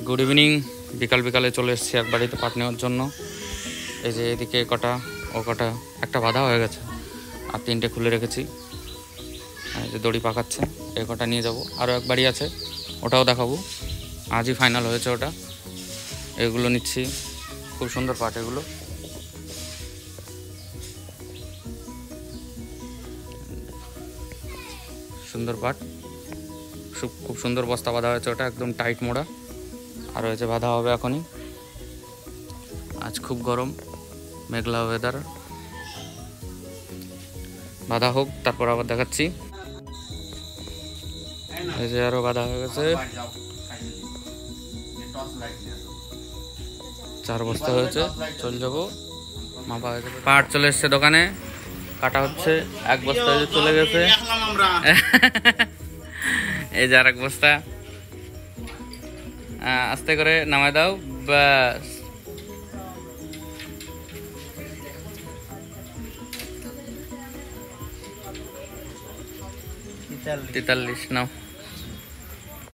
Good evening. বিকাল বিকালে চলে এসেছি এক বাড়িতে পাট নেওয়ার জন্য। এই যে এদিকে কটা ও কটা, একটা বাঁধা হয়ে গেছে আর তিনটে খুলে রেখেছি। এই যে দড়ি পাকাচ্ছে, এই কটা নিয়ে যাব। আরও এক বাড়ি আছে, ওটাও দেখাবো। আজই ফাইনাল হয়েছে ওটা। এগুলো নিচ্ছি, খুব সুন্দর পাট এগুলো। সুন্দর পাট, খুব সুন্দর বস্তা বাঁধা হয়েছে ওটা, একদম টাইট মোড়া। আর হয়েছে বাঁধা হবে এখনই। আজ খুব গরম, মেঘলা ওয়েদার। বাঁধা হোক, তারপর আবার দেখাচ্ছি। এই যে আরো বাঁধা হয়ে গেছে, 4 বস্তা হয়েছে। চলে যাবো, মাপা হয়ে যাবে। পাট চলে এসছে দোকানে, কাটা হচ্ছে। 1 বস্তা চলে গেছে। এই যে আর 1 বস্তা, আস্তে করে নামায় দাও। ব্যাস, তেতাল্লিশ নাও।